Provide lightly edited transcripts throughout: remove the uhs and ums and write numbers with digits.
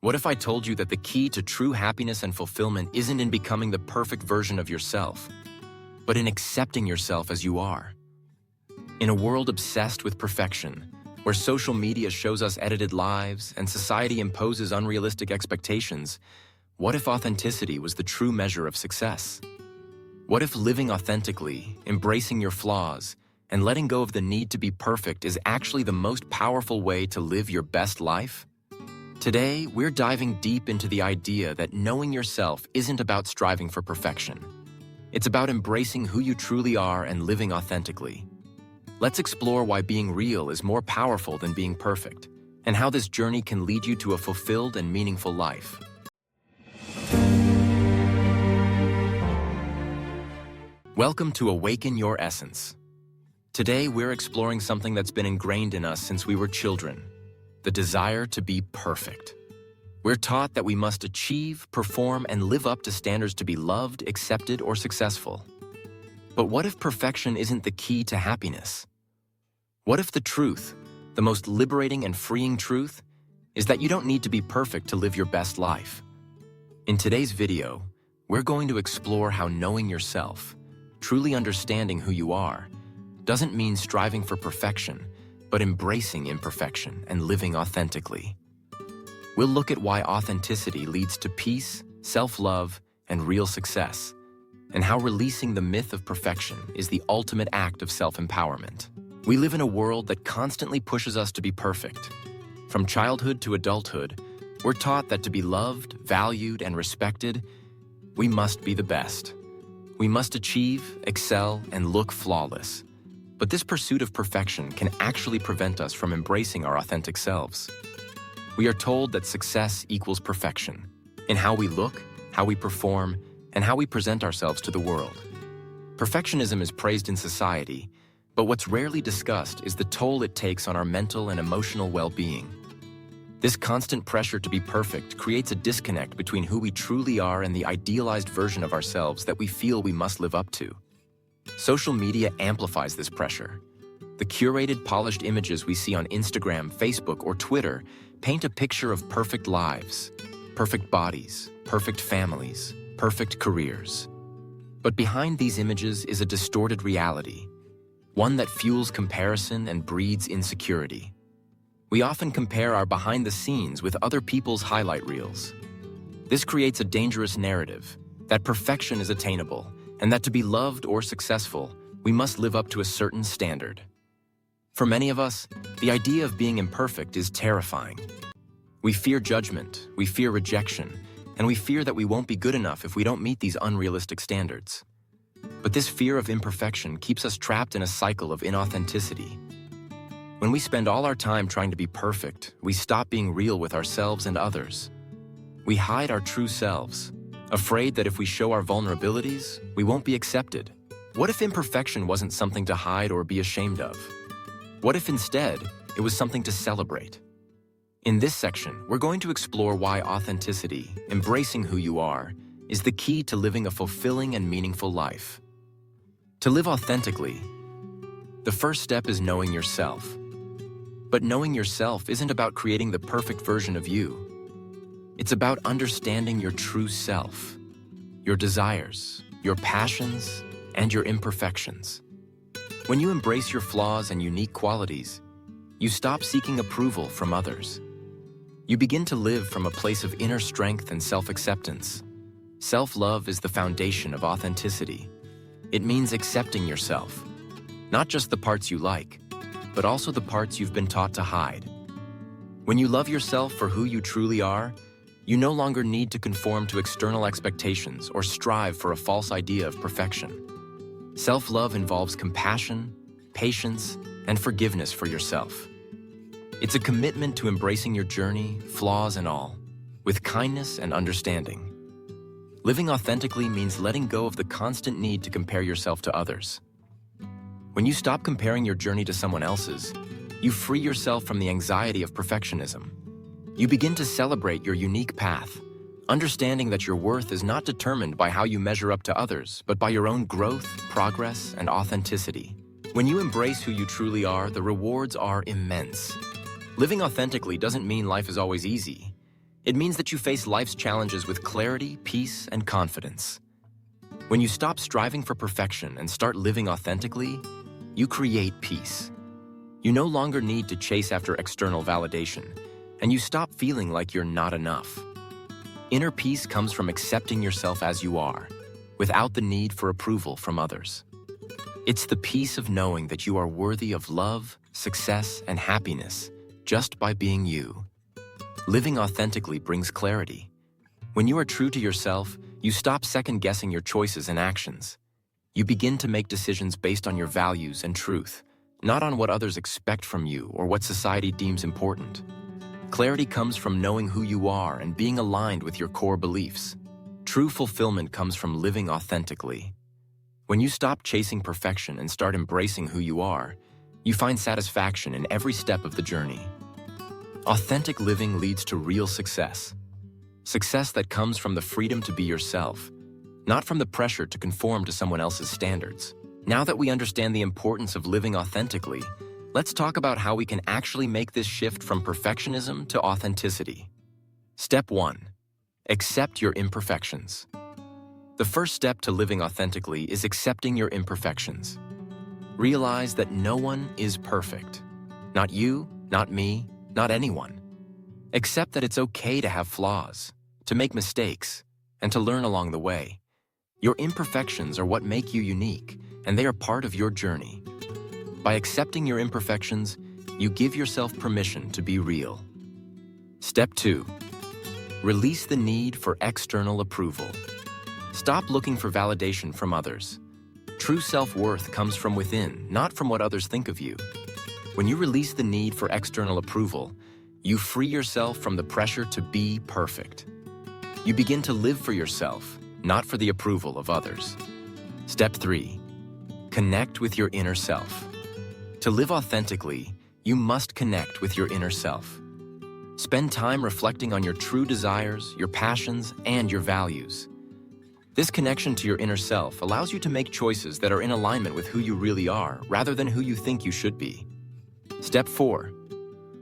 What if I told you that the key to true happiness and fulfillment isn't in becoming the perfect version of yourself, but in accepting yourself as you are? In a world obsessed with perfection, where social media shows us edited lives and society imposes unrealistic expectations, what if authenticity was the true measure of success? What if living authentically, embracing your flaws, and letting go of the need to be perfect is actually the most powerful way to live your best life? Today, we're diving deep into the idea that knowing yourself isn't about striving for perfection. It's about embracing who you truly are and living authentically. Let's explore why being real is more powerful than being perfect, and how this journey can lead you to a fulfilled and meaningful life. Welcome to Awaken Your Essence. Today, we're exploring something that's been ingrained in us since we were children: the desire to be perfect. We're taught that we must achieve, perform, and live up to standards to be loved, accepted, or successful. But what if perfection isn't the key to happiness? What if the truth, the most liberating and freeing truth, is that you don't need to be perfect to live your best life? In today's video, we're going to explore how knowing yourself, truly understanding who you are, doesn't mean striving for perfection, but embracing imperfection and living authentically. We'll look at why authenticity leads to peace, self-love, and real success, and how releasing the myth of perfection is the ultimate act of self-empowerment. We live in a world that constantly pushes us to be perfect. From childhood to adulthood, we're taught that to be loved, valued, and respected, we must be the best. We must achieve, excel, and look flawless. But this pursuit of perfection can actually prevent us from embracing our authentic selves. We are told that success equals perfection in how we look, how we perform, and how we present ourselves to the world. Perfectionism is praised in society, but what's rarely discussed is the toll it takes on our mental and emotional well-being. This constant pressure to be perfect creates a disconnect between who we truly are and the idealized version of ourselves that we feel we must live up to. Social media amplifies this pressure. The curated, polished images we see on Instagram, Facebook, or Twitter paint a picture of perfect lives, perfect bodies, perfect families, perfect careers. But behind these images is a distorted reality, one that fuels comparison and breeds insecurity. We often compare our behind the scenes with other people's highlight reels. This creates a dangerous narrative that perfection is attainable, and that to be loved or successful, we must live up to a certain standard. For many of us, the idea of being imperfect is terrifying. We fear judgment, we fear rejection, and we fear that we won't be good enough if we don't meet these unrealistic standards. But this fear of imperfection keeps us trapped in a cycle of inauthenticity. When we spend all our time trying to be perfect, we stop being real with ourselves and others. We hide our true selves, afraid that if we show our vulnerabilities, we won't be accepted. What if imperfection wasn't something to hide or be ashamed of? What if instead, it was something to celebrate? In this section, we're going to explore why authenticity, embracing who you are, is the key to living a fulfilling and meaningful life. To live authentically, the first step is knowing yourself. But knowing yourself isn't about creating the perfect version of you. It's about understanding your true self, your desires, your passions, and your imperfections. When you embrace your flaws and unique qualities, you stop seeking approval from others. You begin to live from a place of inner strength and self-acceptance. Self-love is the foundation of authenticity. It means accepting yourself, not just the parts you like, but also the parts you've been taught to hide. When you love yourself for who you truly are, you no longer need to conform to external expectations or strive for a false idea of perfection. Self-love involves compassion, patience, and forgiveness for yourself. It's a commitment to embracing your journey, flaws and all, with kindness and understanding. Living authentically means letting go of the constant need to compare yourself to others. When you stop comparing your journey to someone else's, you free yourself from the anxiety of perfectionism. You begin to celebrate your unique path, understanding that your worth is not determined by how you measure up to others, but by your own growth, progress, and authenticity. When you embrace who you truly are, the rewards are immense. Living authentically doesn't mean life is always easy. It means that you face life's challenges with clarity, peace, and confidence. When you stop striving for perfection and start living authentically, you create peace. You no longer need to chase after external validation, and you stop feeling like you're not enough. Inner peace comes from accepting yourself as you are, without the need for approval from others. It's the peace of knowing that you are worthy of love, success, and happiness just by being you. Living authentically brings clarity. When you are true to yourself, you stop second-guessing your choices and actions. You begin to make decisions based on your values and truth, not on what others expect from you or what society deems important. Clarity comes from knowing who you are and being aligned with your core beliefs. True fulfillment comes from living authentically. When you stop chasing perfection and start embracing who you are, you find satisfaction in every step of the journey. Authentic living leads to real success. Success that comes from the freedom to be yourself, not from the pressure to conform to someone else's standards. Now that we understand the importance of living authentically, let's talk about how we can actually make this shift from perfectionism to authenticity. Step 1. Accept your imperfections. The first step to living authentically is accepting your imperfections. Realize that no one is perfect. Not you, not me, not anyone. Accept that it's okay to have flaws, to make mistakes, and to learn along the way. Your imperfections are what make you unique, and they are part of your journey. By accepting your imperfections, you give yourself permission to be real. Step 2. Release the need for external approval. Stop looking for validation from others. True self-worth comes from within, not from what others think of you. When you release the need for external approval, you free yourself from the pressure to be perfect. You begin to live for yourself, not for the approval of others. Step 3. Connect with your inner self. To live authentically, you must connect with your inner self. Spend time reflecting on your true desires, your passions, and your values. This connection to your inner self allows you to make choices that are in alignment with who you really are, rather than who you think you should be. Step 4.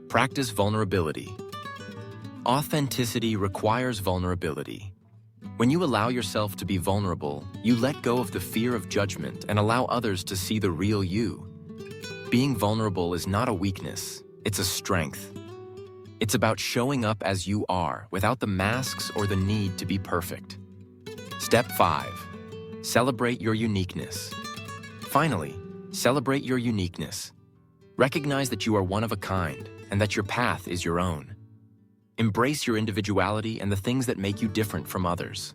Practice vulnerability. Authenticity requires vulnerability. When you allow yourself to be vulnerable, you let go of the fear of judgment and allow others to see the real you. Being vulnerable is not a weakness, it's a strength. It's about showing up as you are, without the masks or the need to be perfect. Step 5. Celebrate your uniqueness. Finally, celebrate your uniqueness. Recognize that you are one of a kind and that your path is your own. Embrace your individuality and the things that make you different from others.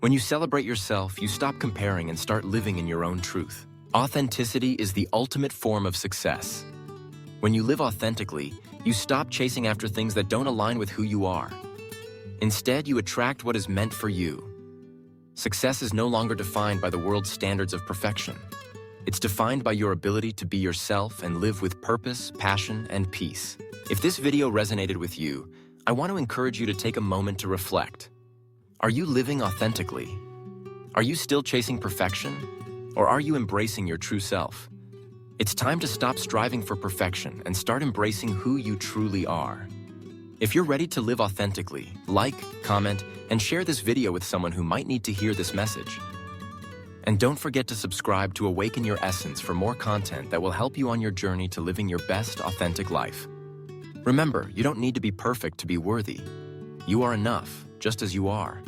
When you celebrate yourself, you stop comparing and start living in your own truth. Authenticity is the ultimate form of success. When you live authentically, you stop chasing after things that don't align with who you are. Instead, you attract what is meant for you. Success is no longer defined by the world's standards of perfection. It's defined by your ability to be yourself and live with purpose, passion, and peace. If this video resonated with you, I want to encourage you to take a moment to reflect. Are you living authentically? Are you still chasing perfection? Or are you embracing your true self? It's time to stop striving for perfection and start embracing who you truly are. If you're ready to live authentically, like, comment, and share this video with someone who might need to hear this message. And don't forget to subscribe to Awaken Your Essence for more content that will help you on your journey to living your best authentic life. Remember, you don't need to be perfect to be worthy. You are enough, just as you are.